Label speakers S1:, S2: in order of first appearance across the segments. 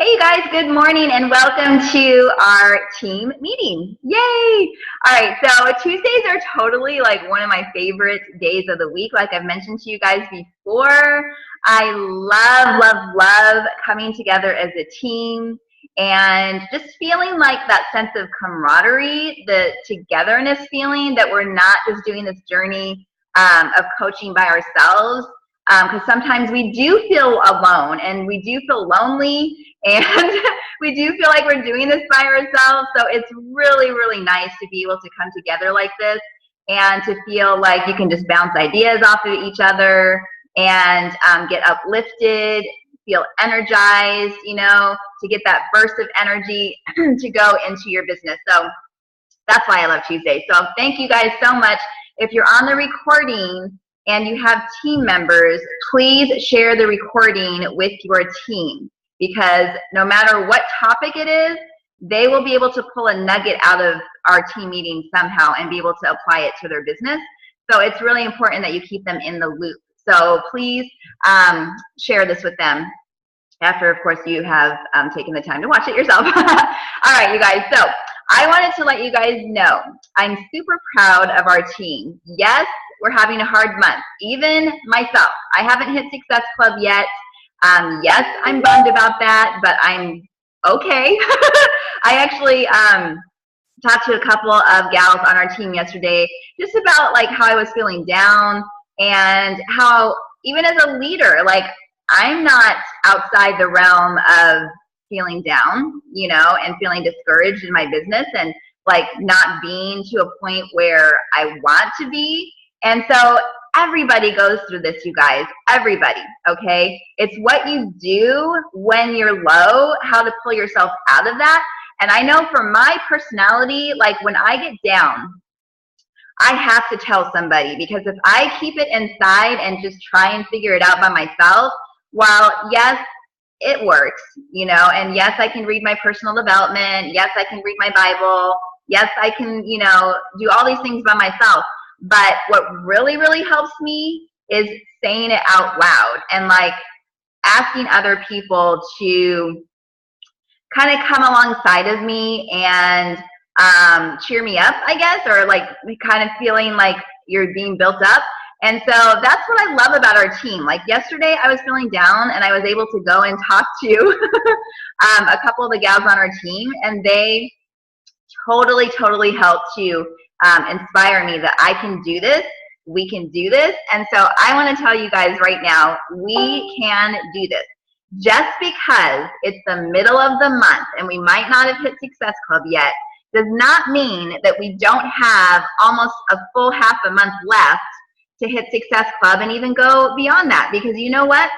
S1: Hey, you guys, good morning and welcome to our team meeting. Yay! All right, so Tuesdays are totally like one of my favorite days of the week. Like I've mentioned to you guys before, I love coming together as a team and just feeling like that sense of camaraderie, the togetherness feeling that we're not just doing this journey of coaching by ourselves. Because sometimes we do feel alone and we do feel lonely and we do feel like we're doing this by ourselves. So it's really nice to be able to come together like this and to feel like you can just bounce ideas off of each other and get uplifted, feel energized, to get that burst of energy to go into your business. So that's why I love Tuesdays. So thank you guys so much. If you're on the recording and you have team members, please share the recording with your team, because no matter what topic it is, they will be able to pull a nugget out of our team meeting somehow and be able to apply it to their business. So it's really important that you keep them in the loop. So please share this with them after, of course, you have taken the time to watch it yourself. All right, you guys. So I wanted to let you guys know I'm super proud of our team. Yes, we're having a hard month. Even myself, I haven't hit Success Club yet. Yes, I'm bummed about that, but I'm okay. I actually talked to a couple of gals on our team yesterday just about like how I was feeling down and how even as a leader, like I'm not outside the realm of feeling down, and feeling discouraged in my business and like not being to a point where I want to be. And so everybody goes through this, you guys, everybody, okay? It's what you do when you're low, how to pull yourself out of that. And I know for my personality, like when I get down, I have to tell somebody, because if I keep it inside and just try and figure it out by myself, while yes, it works, and yes, I can read my personal development. Yes, I can read my Bible. Yes, I can, do all these things by myself. But what really helps me is saying it out loud and like asking other people to kind of come alongside of me and cheer me up, I guess, or like kind of feeling like you're being built up. And so that's what I love about our team. Like yesterday I was feeling down and I was able to go and talk to a couple of the gals on our team, and they totally helped to inspire me that I can do this, we can do this. And so I want to tell you guys right now, we can do this. Just because it's the middle of the month and we might not have hit Success Club yet does not mean that we don't have almost a full half a month left to hit Success Club and even go beyond that. Because you know what?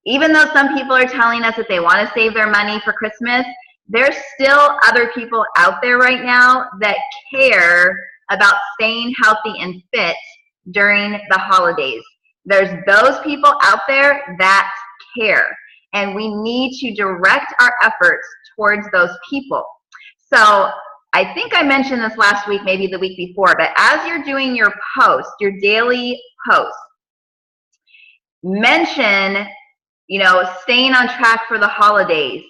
S1: Even though some people are telling us that they want to save their money for Christmas, there's still other people out there right now that care about staying healthy and fit during the holidays. There's those people out there that care, and we need to direct our efforts towards those people. So I think I mentioned this last week, maybe the week before, but as you're doing your post, your daily post, mention, staying on track for the holidays.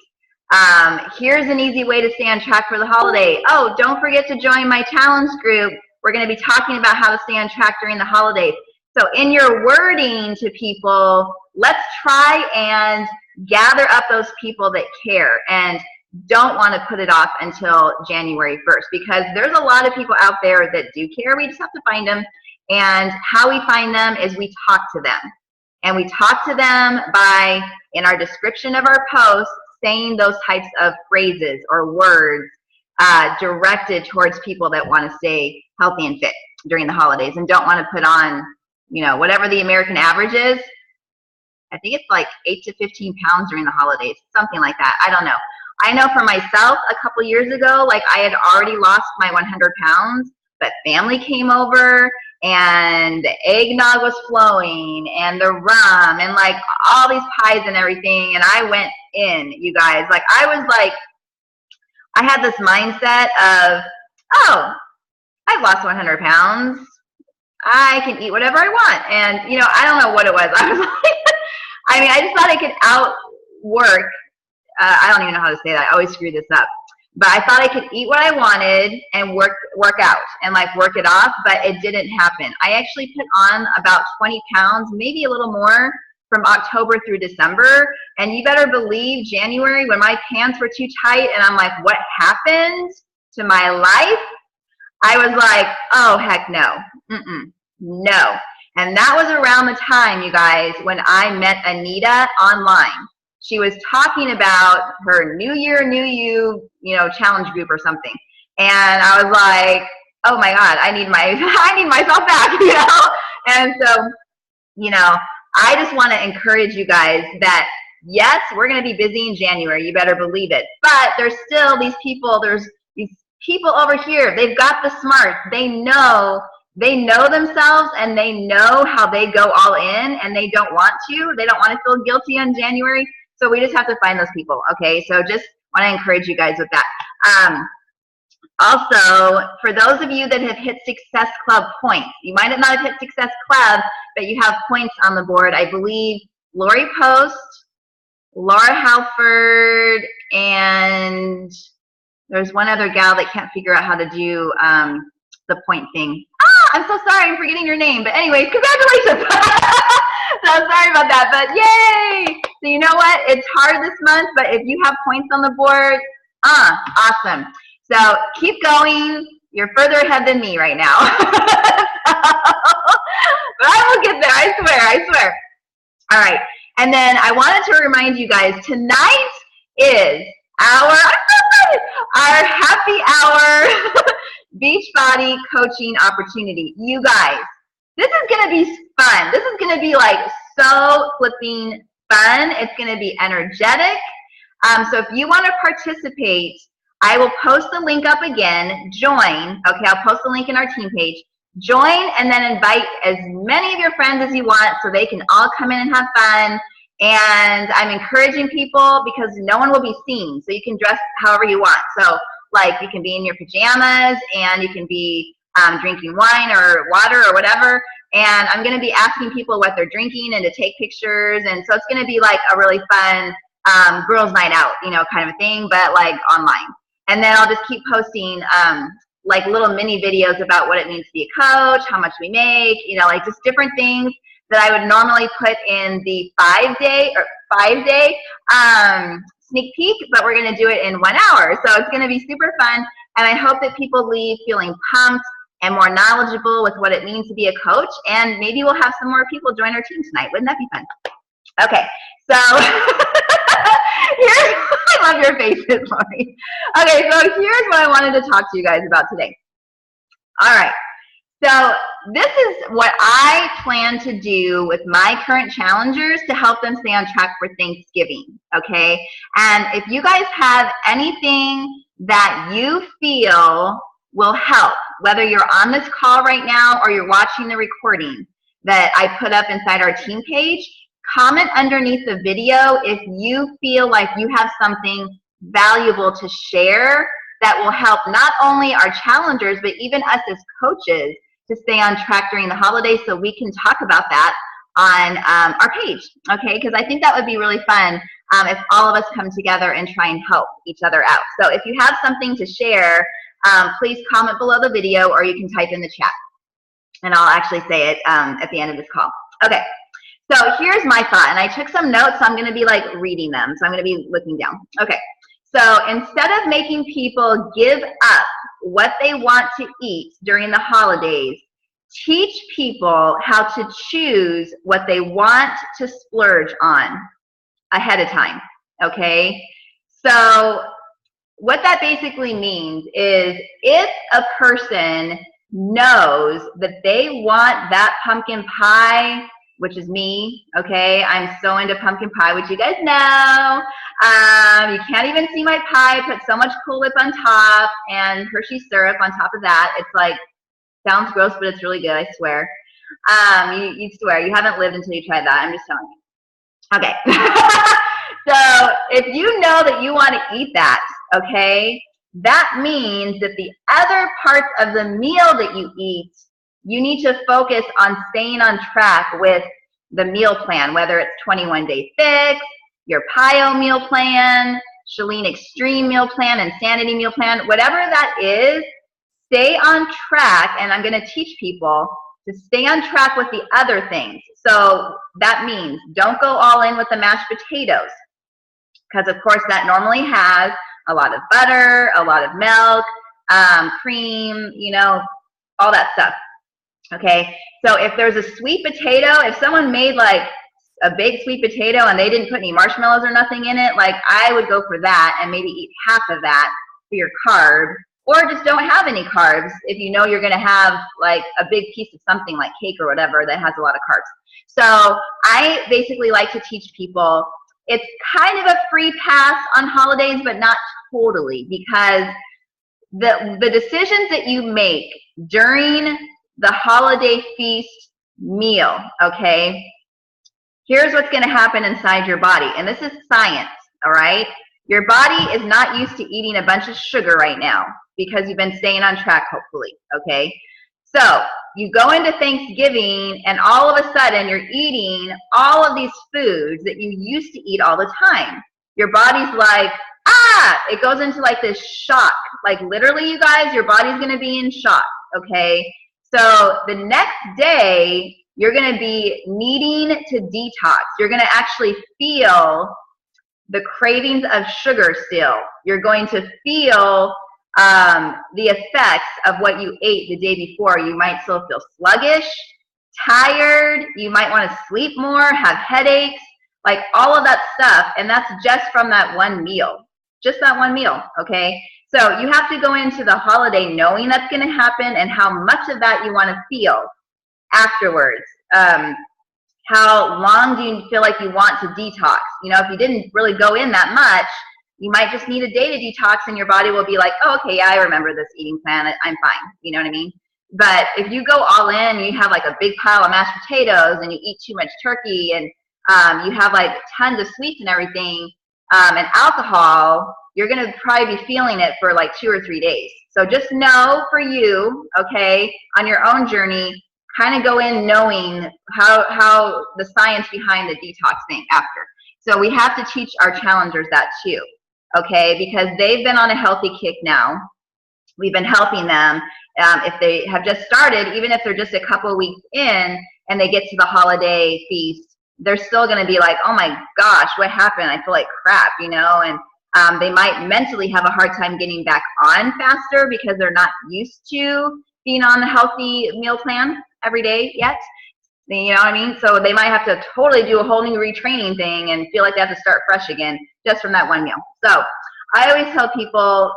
S1: Here's an easy way to stay on track for the holiday. Oh, don't forget to join my challenge group. We're going to be talking about how to stay on track during the holidays. So in your wording to people, let's try and gather up those people that care and don't want to put it off until January 1st, because there's a lot of people out there that do care. We just have to find them. And how we find them is we talk to them. And we talk to them by, in our description of our post, saying those types of phrases or words directed towards people that want to stay healthy and fit during the holidays and don't want to put on, whatever the American average is. I think it's like 8 to 15 pounds during the holidays, something like that. I don't know. I know for myself, a couple years ago, like I had already lost my 100 pounds, but family came over and the eggnog was flowing and the rum and like all these pies and everything. And I went in, you guys. Like I was like, I had this mindset of, oh, I've lost 100 pounds. I can eat whatever I want. And, I don't know what it was. I was like, I just thought I could outwork I don't even know how to say that. I always screw this up. But I thought I could eat what I wanted and work out and like work it off, but it didn't happen. I actually put on about 20 pounds, maybe a little more, from October through December. And you better believe January, when my pants were too tight and I'm like, what happened to my life? I was like, oh, heck no. No. And that was around the time, you guys, when I met Anita online. She was talking about her New Year, New You, challenge group or something. And I was like, oh my God, I need myself back, And so, I just want to encourage you guys that, yes, we're going to be busy in January. You better believe it. But there's still these people over here. They've got the smarts. They know themselves, and they know how they go all in, and they don't want to. They don't want to feel guilty on January. So we just have to find those people, okay? So just want to encourage you guys with that. Also, for those of you that have hit Success Club points, you might have not hit Success Club, but you have points on the board. I believe Lori Post, Laura Halford, and there's one other gal that can't figure out how to do the point thing. I'm so sorry, I'm forgetting your name. But anyways, congratulations. So sorry about that, but yay! So you know what? It's hard this month, but if you have points on the board, awesome. So keep going. You're further ahead than me right now. But I will get there, I swear. All right, and then I wanted to remind you guys, tonight is our happy hour Beachbody coaching opportunity. You guys, this is going to be fun. This is going to be like so flipping fun. It's going to be energetic. So if you want to participate, I will post the link up again. Join. Okay, I'll post the link in our team page. Join and then invite as many of your friends as you want so they can all come in and have fun. And I'm encouraging people because no one will be seen. So you can dress however you want. So like you can be in your pajamas and you can be drinking wine or water or whatever. And I'm going to be asking people what they're drinking and to take pictures. And so it's going to be like a really fun girls' night out, kind of a thing, but like online. And then I'll just keep posting like little mini videos about what it means to be a coach, how much we make, like just different things that I would normally put in the 5-day sneak peek, but we're going to do it in 1 hour. So it's going to be super fun. And I hope that people leave feeling pumped and more knowledgeable with what it means to be a coach. And maybe we'll have some more people join our team tonight. Wouldn't that be fun? Okay, so I love your faces, Lori. Okay, so here's what I wanted to talk to you guys about today. All right, so this is what I plan to do with my current challengers to help them stay on track for Thanksgiving, okay? And if you guys have anything that you feel will help, whether you're on this call right now or you're watching the recording that I put up inside our team page, comment underneath the video if you feel like you have something valuable to share that will help not only our challengers, but even us as coaches to stay on track during the holidays, so we can talk about that on our page, okay? Because I think that would be really fun if all of us come together and try and help each other out. So if you have something to share, please comment below the video, or you can type in the chat, and I'll actually say it at the end of this call. Okay, so here's my thought, and I took some notes, so I'm going to be like reading them, so I'm going to be looking down. Okay, so instead of making people give up what they want to eat during the holidays, teach people how to choose what they want to splurge on ahead of time, okay? So what that basically means is if a person knows that they want that pumpkin pie, which is me, okay? I'm so into pumpkin pie, which you guys know. You can't even see my pie. I put so much Cool Whip on top and Hershey syrup on top of that. It's like, sounds gross, but it's really good, I swear. You swear. You haven't lived until you try that. I'm just telling you. Okay. So if you know that you want to eat that, okay, that means that the other parts of the meal that you eat, you need to focus on staying on track with the meal plan, whether it's 21-day fix, your PIO meal plan, Chalene Extreme Meal Plan, Insanity Meal Plan, whatever that is, stay on track. And I'm going to teach people to stay on track with the other things. So that means don't go all in with the mashed potatoes, because of course that normally has a lot of butter, a lot of milk, cream, you know, all that stuff. Okay, so if there's a sweet potato, if someone made like a big sweet potato and they didn't put any marshmallows or nothing in it, like I would go for that and maybe eat half of that for your carb, or just don't have any carbs if you know you're going to have like a big piece of something like cake or whatever that has a lot of carbs. So I basically like to teach people it's kind of a free pass on holidays, but not totally, because the decisions that you make during the holiday feast meal, okay, here's what's going to happen inside your body. And this is science, all right? Your body is not used to eating a bunch of sugar right now because you've been staying on track, hopefully, okay? So you go into Thanksgiving and all of a sudden you're eating all of these foods that you used to eat all the time. Your body's like, ah, it goes into like this shock. Like literally, you guys, your body's going to be in shock, okay? So the next day, you're going to be needing to detox. You're going to actually feel the cravings of sugar still. You're going to feel the effects of what you ate the day before. You might still feel sluggish, tired. You might want to sleep more, have headaches, like all of that stuff. And that's just from that one meal, just that one meal, okay? So you have to go into the holiday knowing that's going to happen and how much of that you want to feel afterwards. How long do you feel like you want to detox? You know, if you didn't really go in that much, you might just need a day to detox and your body will be like, oh, okay, yeah, I remember this eating plan. I'm fine. You know what I mean? But if you go all in, you have like a big pile of mashed potatoes and you eat too much turkey and you have like tons of sweets and everything and alcohol, you're going to probably be feeling it for like 2 or 3 days. So just know for you, okay, on your own journey, kind of go in knowing how the science behind the detox thing after. So we have to teach our challengers that too, okay, because they've been on a healthy kick now. We've been helping them. If they have just started, even if they're just a couple of weeks in and they get to the holiday feast, they're still going to be like, oh my gosh, what happened? I feel like crap, you know, and they might mentally have a hard time getting back on faster because they're not used to being on the healthy meal plan every day yet. You know what I mean? So they might have to totally do a whole new retraining thing and feel like they have to start fresh again just from that one meal. So I always tell people,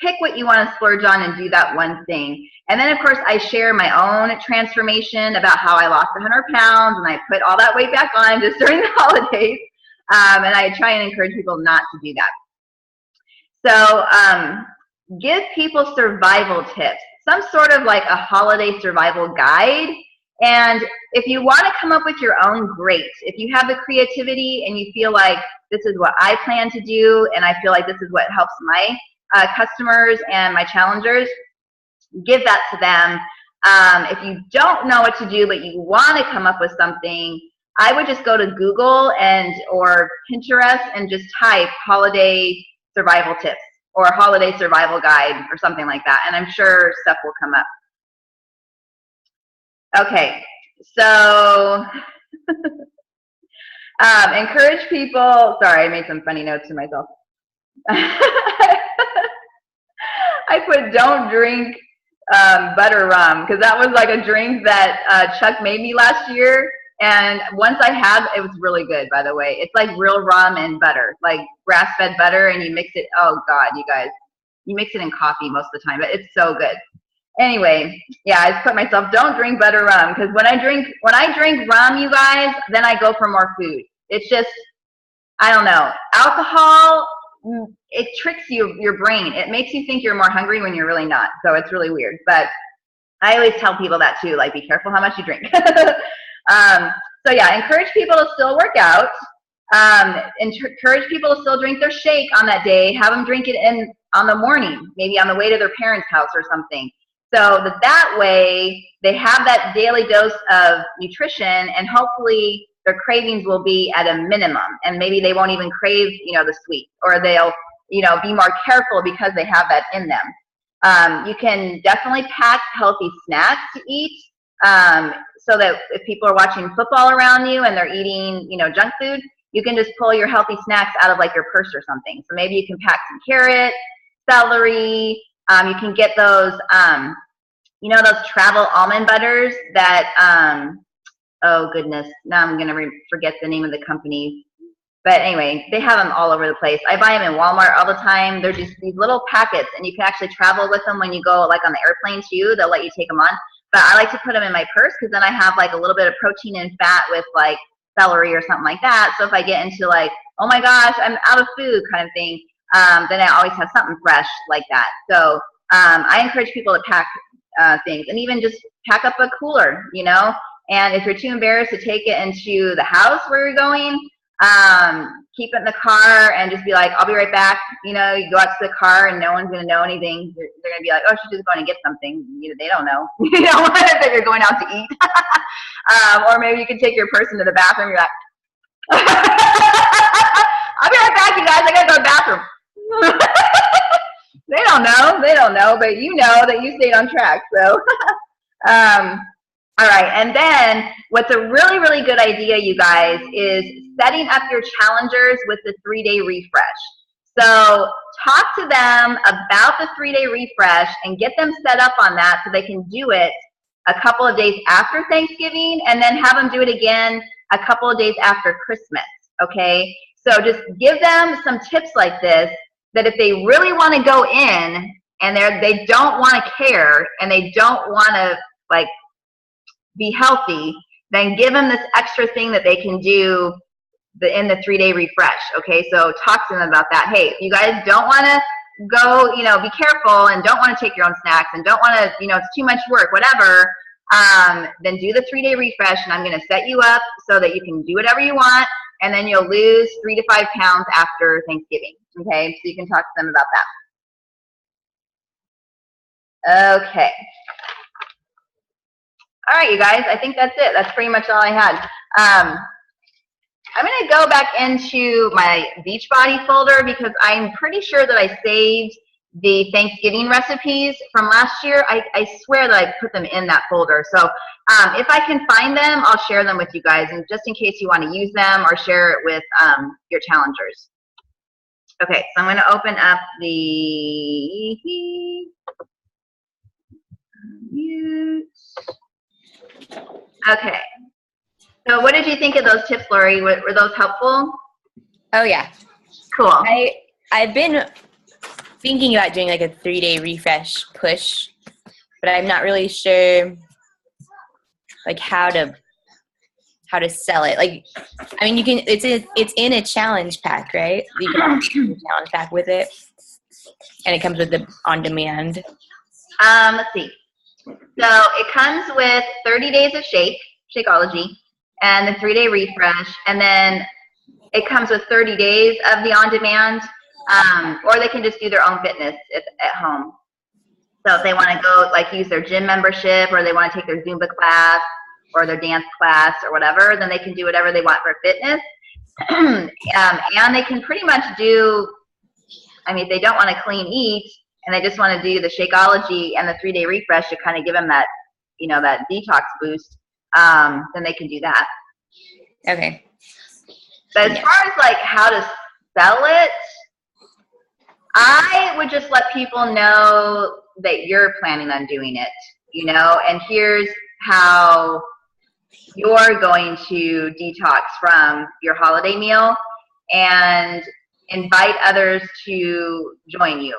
S1: pick what you want to splurge on and do that one thing. And then, of course, I share my own transformation about how I lost 100 pounds and I put all that weight back on just during the holidays. And I try and encourage people not to do that. So give people survival tips, some sort of like a holiday survival guide. And if you want to come up with your own, great. If you have the creativity and you feel like this is what I plan to do and I feel like this is what helps my customers and my challengers, give that to them. If you don't know what to do but you want to come up with something, I would just go to Google or Pinterest and just type holiday survival tips or holiday survival guide or something like that, and I'm sure stuff will come up. Okay, so encourage people. Sorry, I made some funny notes to myself. I put don't drink butter rum because that was like a drink that Chuck made me last year. And once I had, it was really good, by the way. It's like real rum and butter, like grass-fed butter, and you mix it. Oh, God, you guys. You mix it in coffee most of the time, but it's so good. Anyway, yeah, I just put myself, don't drink butter rum, because when I drink rum, you guys, then I go for more food. It's just, I don't know. Alcohol, it tricks your brain. It makes you think you're more hungry when you're really not. So it's really weird. But I always tell people that too, like, be careful how much you drink. So yeah, encourage people to still work out. Encourage people to still drink their shake on that day. Have them drink it on the morning, maybe on the way to their parents' house or something. So that way they have that daily dose of nutrition and hopefully their cravings will be at a minimum, and maybe they won't even crave, the sweet, or they'll, be more careful because they have that in them. You can definitely pack healthy snacks to eat, so that if people are watching football around you and they're eating, junk food, you can just pull your healthy snacks out of like your purse or something. So maybe you can pack some carrot, celery. You can get those, those travel almond butters that, oh goodness, now I'm going to forget the name of the company. But anyway, they have them all over the place. I buy them in Walmart all the time. They're just these little packets, and you can actually travel with them when you go like on the airplane too. They'll let you take them on. But I like to put them in my purse because then I have like a little bit of protein and fat with like celery or something like that. So if I get into like, oh my gosh, I'm out of food kind of thing, then I always have something fresh like that. So I encourage people to pack things, and even just pack up a cooler, and if you're too embarrassed to take it into the house where you're going, keep it in the car and just be like, I'll be right back. You go out to the car and no one's going to know anything. They're going to be like, oh, she's just going to get something. They don't know, that you're going out to eat. Or maybe you can take your person to the bathroom. You're like, I'll be right back, you guys. I got to go to the bathroom. They don't know, but you know that you stayed on track. So, all right, and then what's a really, really good idea, you guys, is setting up your challengers with the 3-day refresh. So talk to them about the 3-day refresh and get them set up on that so they can do it a couple of days after Thanksgiving, and then have them do it again a couple of days after Christmas, okay? So just give them some tips like this, that if they really want to go in and they don't want to care and they don't want to like be healthy, then give them this extra thing that they can do in the 3-day refresh. Okay, so talk to them about that. Hey, if you guys don't want to go, be careful and don't want to take your own snacks and don't want to, it's too much work, whatever, then do the 3-day refresh, and I'm going to set you up so that you can do whatever you want, and then you'll lose 3 to 5 pounds after Thanksgiving. Okay, so you can talk to them about that. Okay. All right, you guys, I think that's it. That's pretty much all I had. I'm going to go back into my Beachbody folder because I'm pretty sure that I saved the Thanksgiving recipes from last year. I swear that I put them in that folder. So if I can find them, I'll share them with you guys, and just in case you want to use them or share it with your challengers. Okay, so I'm going to open up the Okay. So what did you think of those tips, Lori? Were those helpful?
S2: Oh, yeah.
S1: Cool.
S2: I've been thinking about doing like a 3-day refresh push, but I'm not really sure like how to sell it. Like, I mean, you can, it's in a challenge pack, right? You can also do a challenge pack with it, and it comes with the on demand.
S1: Let's see. So it comes with 30 days of Shakeology, and the 3-day refresh, and then it comes with 30 days of the on-demand, or they can just do their own fitness at home. So if they want to go, like, use their gym membership, or they want to take their Zumba class or their dance class or whatever, then they can do whatever they want for fitness. And they can pretty much do, I mean, if they don't want to clean eat and they just want to do the Shakeology and the 3-day refresh to kind of give them that, that detox boost, then they can do that.
S2: Okay.
S1: But as far as like how to sell it, I would just let people know that you're planning on doing it, and here's how you're going to detox from your holiday meal, and invite others to join you,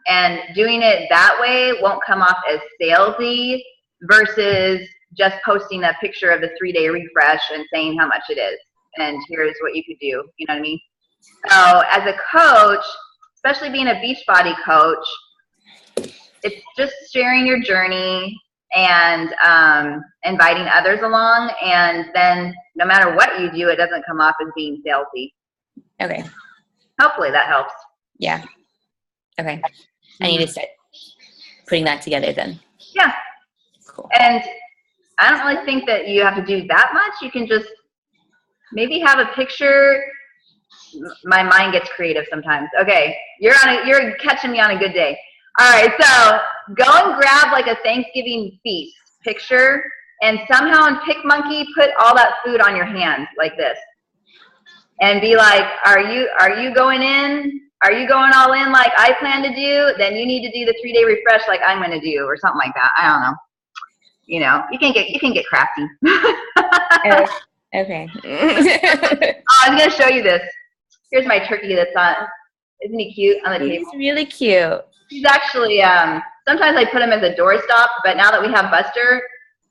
S1: and doing it that way won't come off as salesy versus just posting a picture of the 3-day refresh and saying how much it is and here's what you could do, you know what I mean? So as a coach, especially being a Beachbody coach, it's just sharing your journey and inviting others along, and then no matter what you do, it doesn't come off as being salesy.
S2: Okay.
S1: Hopefully that helps.
S2: Yeah. Okay. I need to start putting that together then.
S1: Yeah.
S2: Cool.
S1: And I don't really think that you have to do that much. You can just maybe have a picture. My mind gets creative sometimes. Okay, you're catching me on a good day. All right, so go and grab like a Thanksgiving feast picture, and somehow in PicMonkey put all that food on your hands like this, and be like, are you going in? Are you going all in like I plan to do? Then you need to do the 3-day refresh like I'm going to do, or something like that. I don't know. You know, you can get crafty.
S2: Okay.
S1: Oh, I was going to show you this. Here's my turkey that's on. Isn't he cute on the table?
S2: He's really cute.
S1: He's actually, sometimes I put him as a doorstop, but now that we have Buster,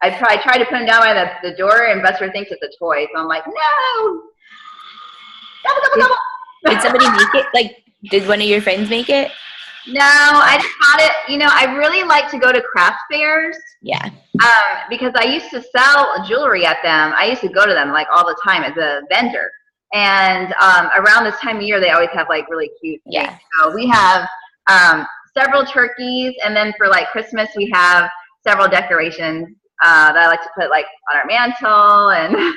S1: I try to put him down by the door, and Buster thinks it's a toy. So I'm like, no! Gobble, gobble, gobble.
S2: Did somebody make it? Like, did one of your friends make it?
S1: No, I just bought it. You know, I really like to go to craft fairs.
S2: Yeah.
S1: Because I used to sell jewelry at them. I used to go to them like all the time as a vendor. And around this time of year, they always have like really cute things.
S2: Yeah.
S1: So we have several turkeys, and then for like Christmas, we have several decorations that I like to put like on our mantle. And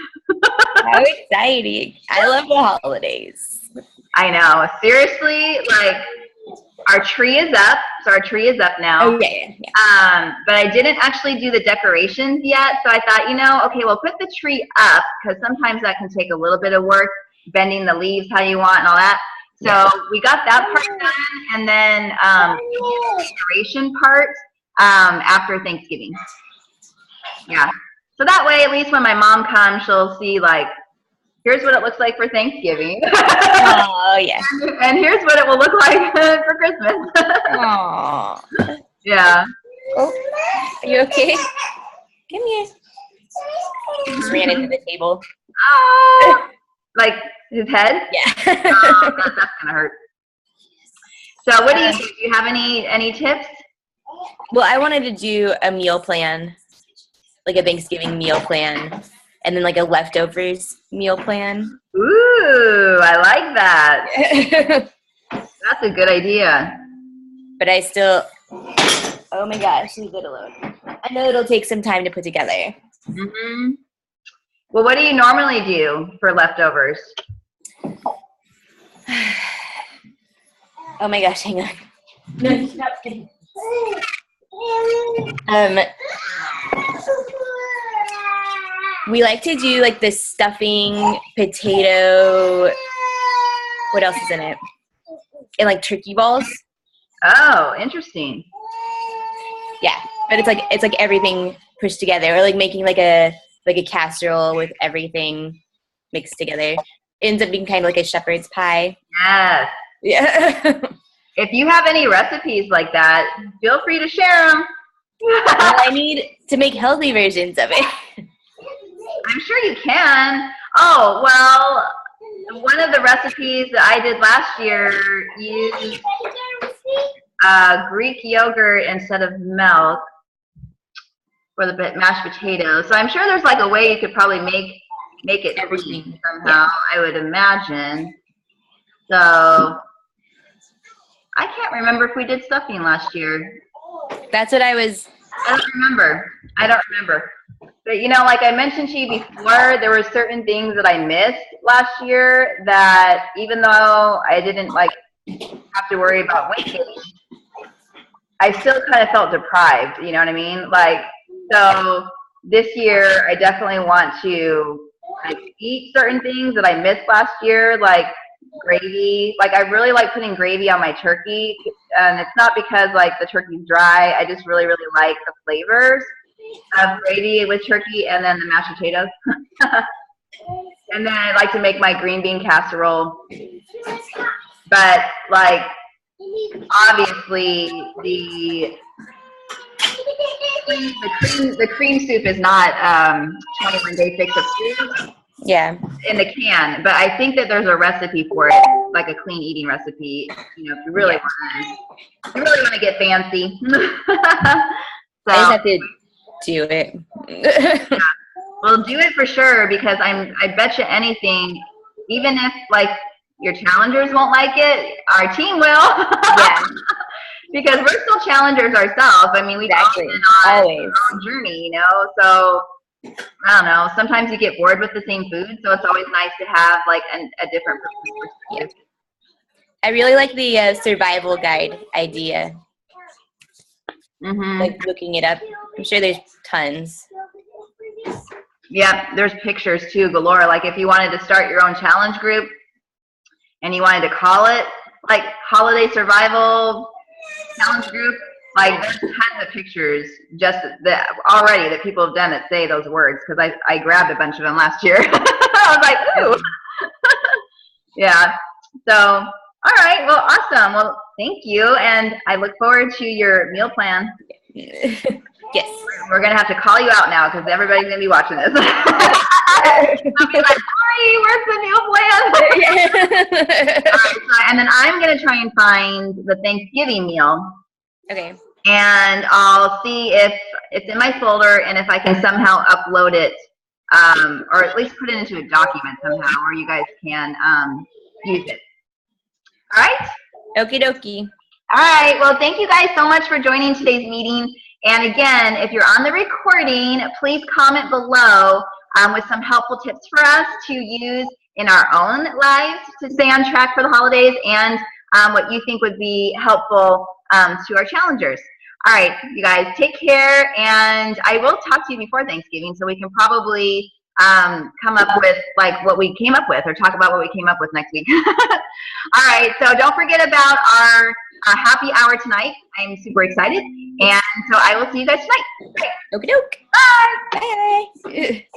S2: How exciting. I love the holidays.
S1: I know, seriously, like our tree is up. So our tree is up now.
S2: Okay. Yeah.
S1: But I didn't actually do the decorations yet. So I thought, you know, okay, we'll put the tree up, because sometimes that can take a little bit of work, bending the leaves how you want and all that. So we got that part done, and then the decoration part after Thanksgiving. Yeah. So that way, at least when my mom comes, she'll see like, here's what it looks like for Thanksgiving.
S2: Oh, yeah.
S1: And here's what it will look like for Christmas.
S2: Aw.
S1: Yeah.
S2: Oh, are you okay? Come here. He just ran into the table.
S1: Oh, like his head?
S2: Yeah.
S1: Oh, that's gonna hurt. So what do you think? Do you have any tips?
S2: Well, I wanted to do a meal plan, like a Thanksgiving meal plan, and then like a leftovers meal plan.
S1: Ooh, I like that. That's a good idea.
S2: But I still, oh my gosh, leave it alone. I know it'll take some time to put together.
S1: Mm-hmm. Well, what do you normally do for leftovers?
S2: Oh my gosh, hang on. No, stop. We like to do like the stuffing, potato, what else is in it? And like turkey balls.
S1: Oh, interesting.
S2: Yeah, but it's like everything pushed together, or like making like a casserole with everything mixed together. It ends up being kind of like a shepherd's pie.
S1: Yes.
S2: Yeah.
S1: If you have any recipes like that, feel free to share them.
S2: Well, I need to make healthy versions of it.
S1: I'm sure you can. Oh, well, one of the recipes that I did last year used Greek yogurt instead of milk for the mashed potatoes. So I'm sure there's like a way you could probably make it clean somehow, yeah. I would imagine. So I can't remember if we did stuffing last year.
S2: That's what I
S1: don't remember. But, you know, like I mentioned to you before, there were certain things that I missed last year that even though I didn't, like, have to worry about weight gain, I still kind of felt deprived, you know what I mean? Like, so this year I definitely want to, like, eat certain things that I missed last year, like gravy. Like, I really like putting gravy on my turkey, and it's not because, like, the turkey's dry. I just really, really like the flavors of gravy with turkey and then the mashed potatoes. And then I like to make my green bean casserole. But, like, obviously the cream soup is not 21-day fix of food.
S2: Yeah.
S1: In the can, but I think that there's a recipe for it, like a clean eating recipe. You know, if you really want to get fancy. So,
S2: I just have to do it.
S1: Yeah. Well, do it for sure, because I bet you anything, even if like your challengers won't like it, our team will. Yeah. Because we're still challengers ourselves. I mean, we've all been on our own journey, you know. So I don't know, sometimes you get bored with the same food, so it's always nice to have like a different perspective.
S2: I really like the survival guide idea.
S1: Mm-hmm.
S2: Like looking it up. I'm sure there's tons.
S1: Yeah, there's pictures too galore. Like if you wanted to start your own challenge group and you wanted to call it like Holiday Survival Challenge Group, like there's tons of pictures just that already that people have done that say those words, because I grabbed a bunch of them last year. I was like, ooh. Yeah. So, all right. Well, awesome. Well, thank you. And I look forward to your meal plan.
S2: Yes.
S1: We're going to have to call you out now because everybody's going to be watching this. I'll be like, sorry, where's the meal plan? All right, so, and then I'm going to try and find the Thanksgiving meal.
S2: Okay.
S1: And I'll see if it's in my folder and if I can somehow upload it, or at least put it into a document somehow where you guys can use it. All right?
S2: Okie dokie.
S1: All right. Well, thank you guys so much for joining today's meeting. And again, if you're on the recording, please comment below with some helpful tips for us to use in our own lives to stay on track for the holidays, and what you think would be helpful to our challengers. All right, you guys, take care, and I will talk to you before Thanksgiving so we can probably come up with like what we came up with, or talk about what we came up with next week. All right, so don't forget about our happy hour tonight. I'm super excited, and so I will see you guys tonight.
S2: Okie doke.
S1: Bye.
S2: Bye.